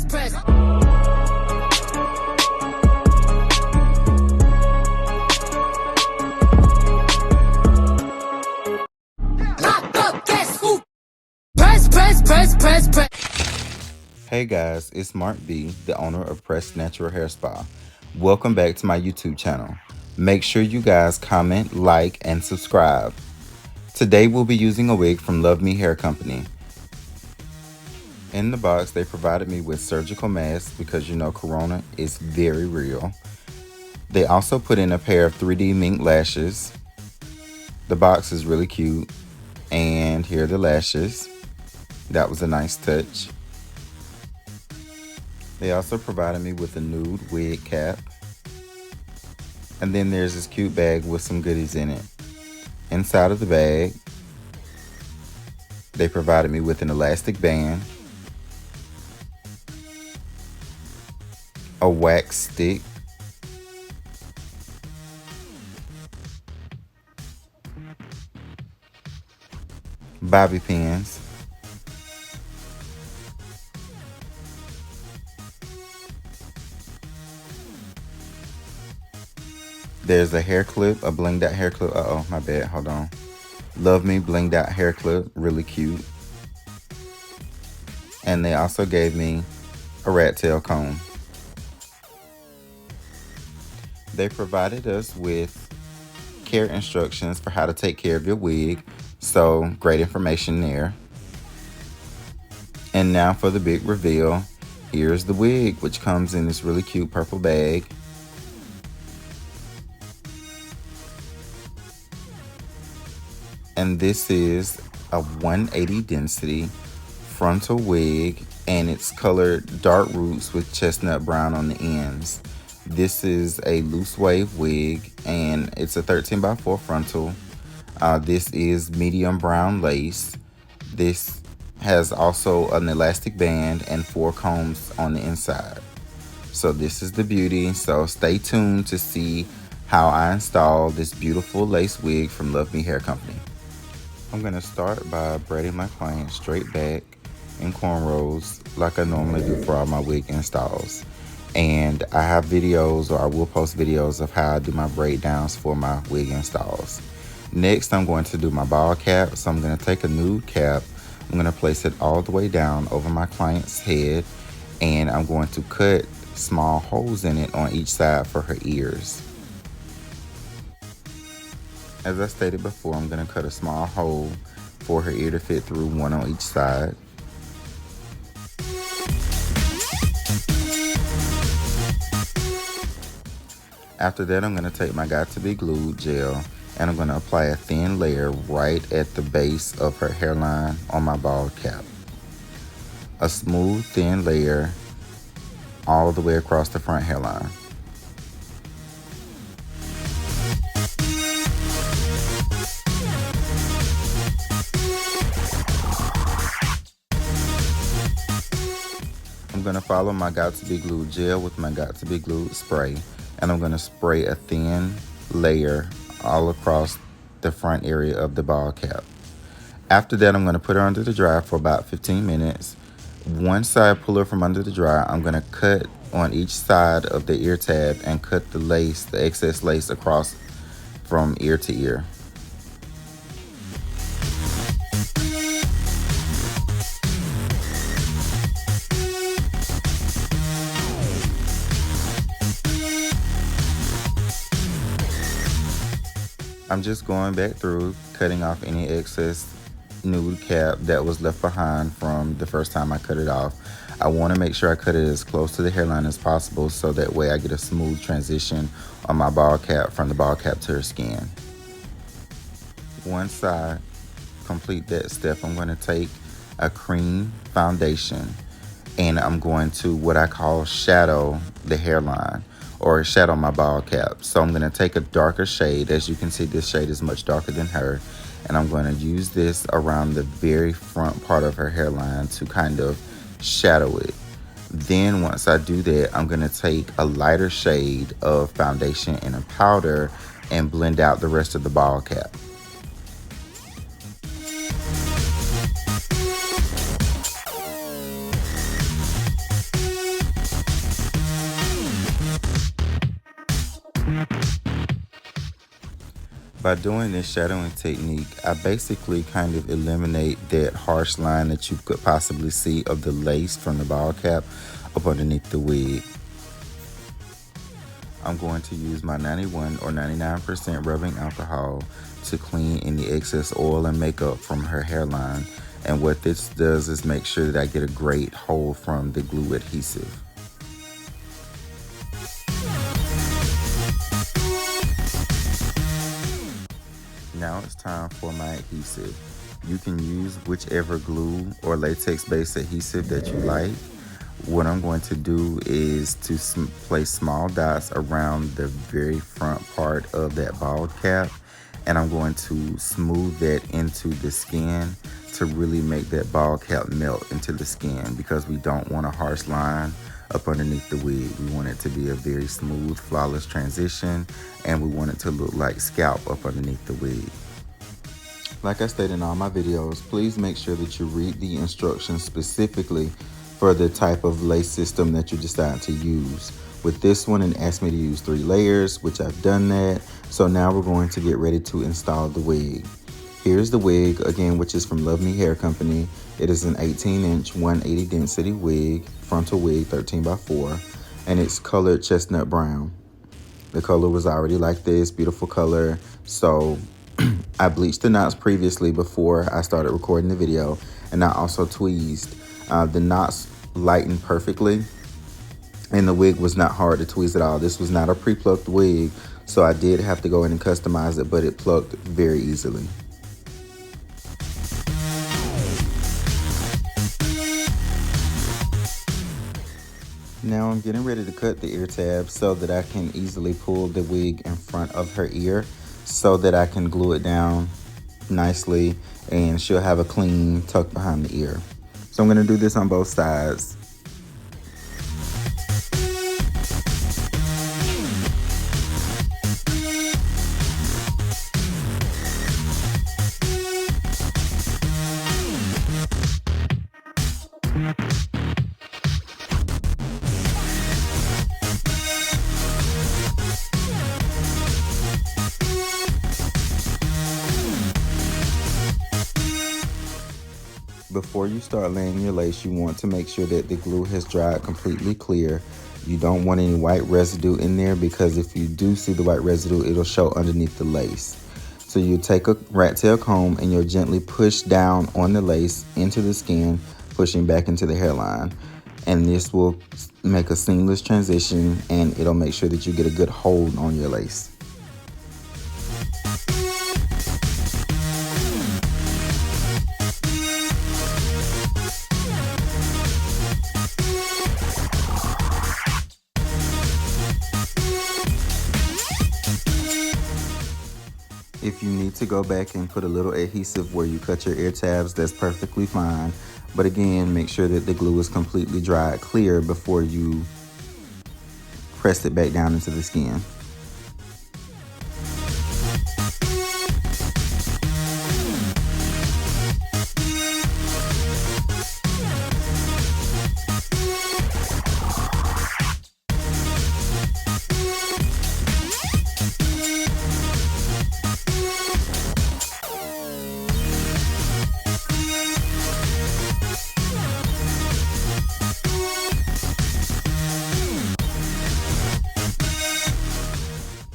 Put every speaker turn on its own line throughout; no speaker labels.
press. Lock up, guess who? Press, press, press, press, press.
Hey guys, it's Mark B, the owner of Press Natural Hair Spa. Welcome back to my YouTube channel. Make sure you guys comment, like, and subscribe. Today we'll be using a wig from LUVME Hair Company. In the box, they provided me with surgical masks because you know Corona is very real. They also put in a pair of 3D mink lashes. The box is really cute. And here are the lashes. That was a nice touch. They also provided me with a nude wig cap. And then there's this cute bag with some goodies in it. Inside of the bag, they provided me with an elastic band, a wax stick, bobby pins, there's a hair clip, a blinged out hair clip. Uh-oh, my bad, hold on. LUVME blinged out hair clip, really cute. And they also gave me a rat tail comb. They provided us with care instructions for how to take care of your wig, so great information there. And now for the big reveal. Here's the wig, which comes in this really cute purple bag. And this is a 180 density frontal wig, and it's colored dark roots with chestnut brown on the ends. This is a loose wave wig, and it's a 13x4 frontal. This is medium brown lace. This has also an elastic band and 4 combs on the inside. So this is the beauty. So stay tuned to see how I install this beautiful lace wig from LUVME Hair Company. I'm going to start by braiding my client straight back in cornrows like I normally do for all my wig installs. And I have videos, or I will post videos of how I do my braid downs for my wig installs. Next, I'm going to do my ball cap. So I'm going to take a nude cap. I'm going to place it all the way down over my client's head, and I'm going to cut small holes in it on each side for her ears. As I stated before, I'm going to cut a small hole for her ear to fit through, one on each side. After that, I'm going to take my Got To Be Glued gel, and I'm going to apply a thin layer right at the base of her hairline on my bald cap. A smooth, thin layer all the way across the front hairline. I'm going to follow my Got To Be Glued gel with my Got To Be Glued spray, and I'm going to spray a thin layer all across the front area of the ball cap. After that, I'm going to put her under the dryer for about 15 minutes. Once I pull her from under the dryer, I'm going to cut on each side of the ear tab and cut the lace, the excess lace, across from ear to ear. I'm just going back through, cutting off any excess nude cap that was left behind from the first time I cut it off. I want to make sure I cut it as close to the hairline as possible, so that way I get a smooth transition on my ball cap from the ball cap to her skin. Once I complete that step, I'm going to take a cream foundation, and I'm going to what I call shadow the hairline, or shadow my ball cap. So I'm going to take a darker shade. As you can see, this shade is much darker than her, and I'm going to use this around the very front part of her hairline to kind of shadow it. Then once I do that, I'm going to take a lighter shade of foundation in a powder and blend out the rest of the ball cap. By doing this shadowing technique, I basically kind of eliminate that harsh line that you could possibly see of the lace from the ball cap up underneath the wig. I'm going to use my 91 or 99% rubbing alcohol to clean any excess oil and makeup from her hairline. And what this does is make sure that I get a great hold from the glue adhesive. Now it's time for my adhesive. You can use whichever glue or latex-based adhesive that you like. What I'm going to do is to place small dots around the very front part of that bald cap, and I'm going to smooth that into the skin to really make that bald cap melt into the skin, because we don't want a harsh line up underneath the wig. We want it to be a very smooth, flawless transition, and we want it to look like scalp up underneath the wig. Like I stated in all my videos, please make sure that you read the instructions specifically for the type of lace system that you decide to use. With this one, it asked me to use 3 layers, which I've done that. So now we're going to get ready to install the wig. Here's the wig, again, which is from LUVME Hair Company. It is an 18-inch 180 density wig, frontal wig, 13x4, and it's colored chestnut brown. The color was already like this, beautiful color. So I bleached the knots previously before I started recording the video, and I also tweezed. The knots lightened perfectly, and the wig was not hard to tweeze at all. This was not a pre-plucked wig, so I did have to go in and customize it, but it plucked very easily. Now I'm getting ready to cut the ear tabs so that I can easily pull the wig in front of her ear so that I can glue it down nicely and she'll have a clean tuck behind the ear. So I'm going to do this on both sides. Before you start laying your lace, you want to make sure that the glue has dried completely clear. You don't want any white residue in there, because if you do see the white residue, it'll show underneath the lace. So you take a rat tail comb and you'll gently push down on the lace into the skin, pushing back into the hairline. And this will make a seamless transition, and it'll make sure that you get a good hold on your lace. If you need to go back and put a little adhesive where you cut your ear tabs, that's perfectly fine. But again, make sure that the glue is completely dried clear before you press it back down into the skin.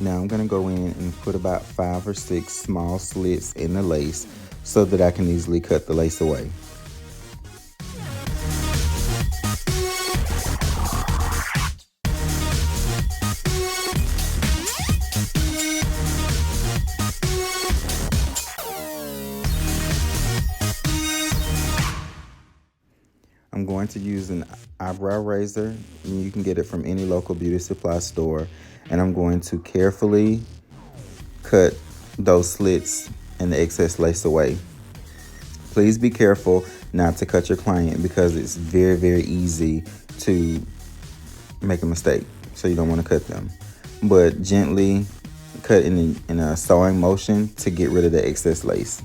Now I'm gonna go in and put about 5 or 6 small slits in the lace so that I can easily cut the lace away. I'm going to use an eyebrow razor, and you can get it from any local beauty supply store. And I'm going to carefully cut those slits and the excess lace away. Please be careful not to cut your client, because it's very, very easy to make a mistake. So you don't want to cut them. But gently cut in a sewing motion to get rid of the excess lace.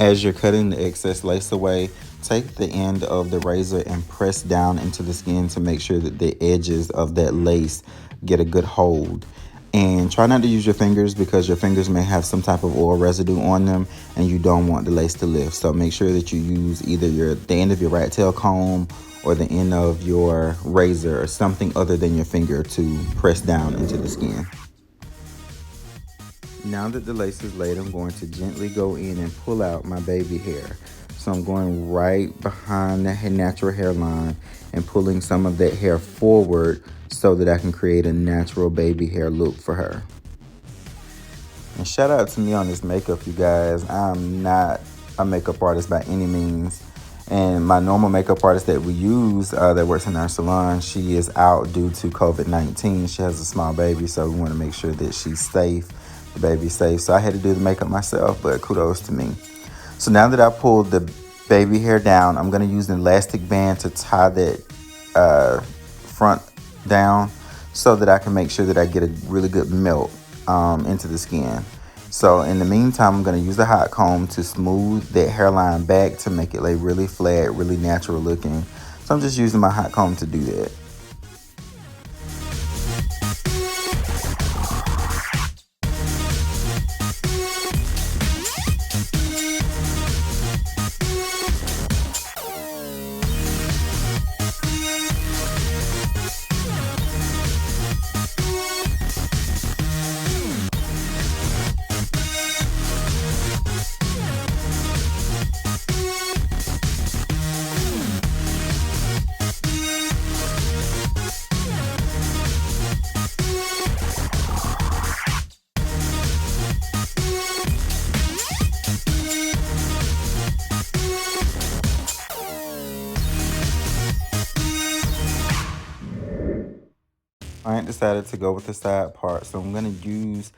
As you're cutting the excess lace away, take the end of the razor and press down into the skin to make sure that the edges of that lace get a good hold. And try not to use your fingers because your fingers may have some type of oil residue on them and you don't want the lace to lift. So make sure that you use either the end of your rat tail comb or the end of your razor or something other than your finger to press down into the skin. Now that the lace is laid, I'm going to gently go in and pull out my baby hair. So I'm going right behind the natural hairline and pulling some of that hair forward so that I can create a natural baby hair look for her. And shout out to me on this makeup, you guys. I'm not a makeup artist by any means. And my normal makeup artist that we use that works in our salon, she is out due to COVID-19. She has a small baby, so we want to make sure that she's safe, the baby's safe. So I had to do the makeup myself, but kudos to me. So now that I pulled the baby hair down, I'm going to use an elastic band to tie that front down so that I can make sure that I get a really good melt into the skin. So in the meantime, I'm going to use a hot comb to smooth that hairline back to make it lay really flat, really natural looking. So I'm just using my hot comb to do that. I ain't decided to go with the side part, so I'm going to use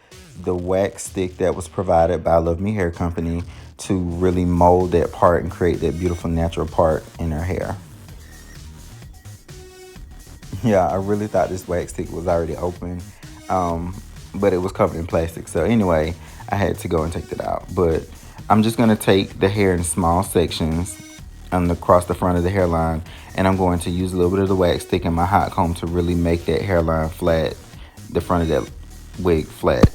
the wax stick that was provided by LUVME Hair Company to really mold that part and create that beautiful natural part in her hair. Yeah, I really thought this wax stick was already open, but it was covered in plastic. So anyway, I had to go and take that out. But I'm just going to take the hair in small sections across the front of the hairline, and I'm going to use a little bit of the wax stick and my hot comb to really make that hairline flat, the front of that wig flat.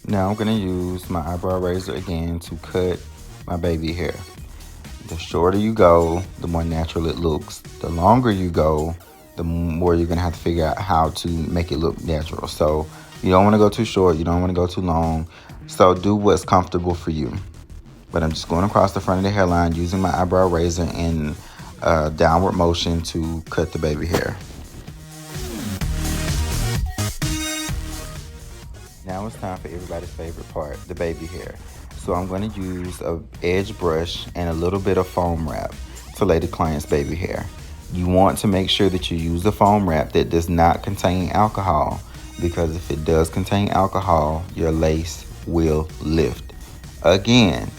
Now I'm going to use my eyebrow razor again to cut my baby hair. The shorter you go, the more natural it looks. The longer you go, the more you're going to have to figure out how to make it look natural. So you don't want to go too short. You don't want to go too long. So do what's comfortable for you. But I'm just going across the front of the hairline using my eyebrow razor in downward motion to cut the baby hair. Now it's time for everybody's favorite part, the baby hair. So I'm going to use an edge brush and a little bit of foam wrap to lay the client's baby hair. You want to make sure that you use a foam wrap that does not contain alcohol, because if it does contain alcohol, your lace will lift. Again,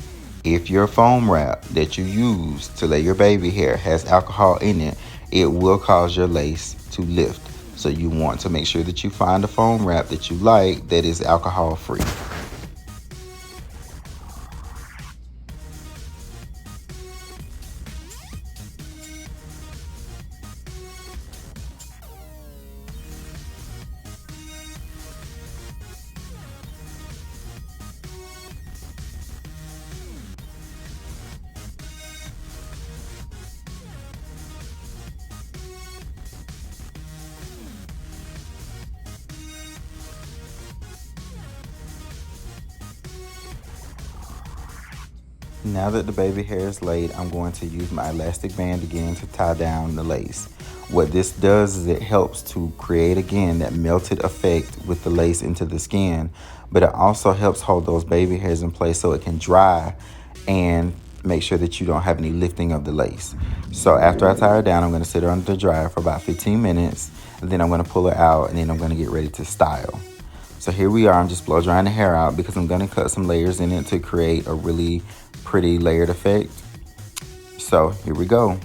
if your foam wrap that you use to lay your baby hair has alcohol in it, it will cause your lace to lift. So you want to make sure that you find a foam wrap that you like that is alcohol free. Now that the baby hair is laid, I'm going to use my elastic band again to tie down the lace. What this does is it helps to create, again, that melted effect with the lace into the skin, but it also helps hold those baby hairs in place so it can dry and make sure that you don't have any lifting of the lace. So after I tie her down, I'm going to sit her under the dryer for about 15 minutes, and then I'm going to pull her out, and then I'm going to get ready to style. So here we are. I'm just blow drying the hair out because I'm going to cut some layers in it to create a really pretty layered effect. So here we go.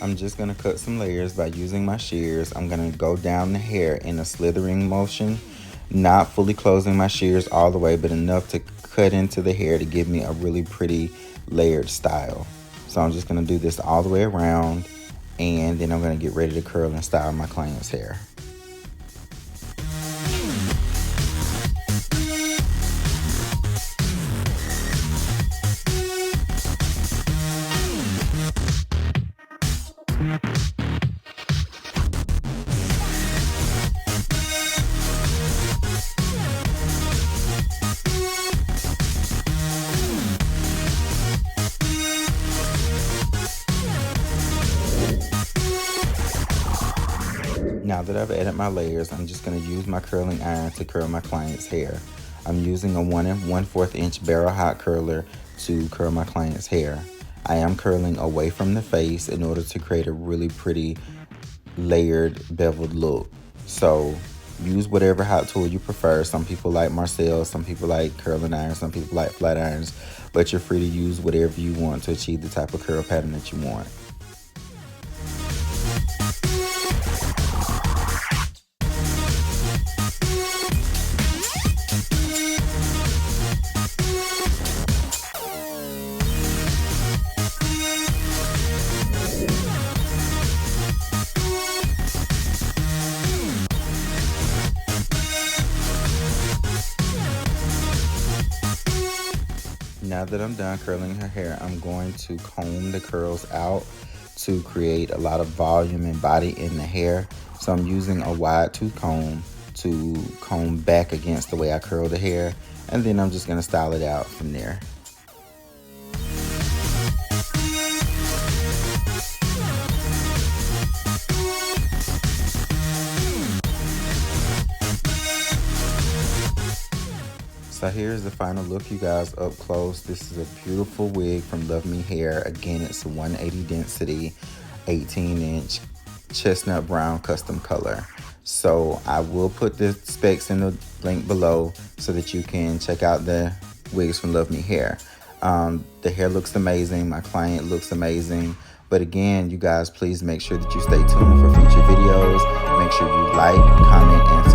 I'm just going to cut some layers by using my shears. I'm going to go down the hair in a slithering motion, not fully closing my shears all the way, but enough to cut into the hair to give me a really pretty layered style. So I'm just going to do this all the way around, and then I'm going to get ready to curl and style my client's hair. Now that I've added my layers, I'm just going to use my curling iron to curl my client's hair. I'm using a 1 1/4 inch barrel hot curler to curl my client's hair. I am curling away from the face in order to create a really pretty layered beveled look. So use whatever hot tool you prefer. Some people like Marcel, some people like curling irons, some people like flat irons, but you're free to use whatever you want to achieve the type of curl pattern that you want. Now that I'm done curling her hair, I'm going to comb the curls out to create a lot of volume and body in the hair. So I'm using a wide tooth comb to comb back against the way I curl the hair, and then I'm just going to style it out from there. So here's the final look, you guys, up close. This is a beautiful wig from LUVME Hair. Again, it's 180 density, 18-inch chestnut brown custom color. So I will put the specs in the link below so that you can check out the wigs from LUVME Hair. The hair looks amazing. My client looks amazing. But again, you guys, please make sure that you stay tuned for future videos. Make sure you like, comment, and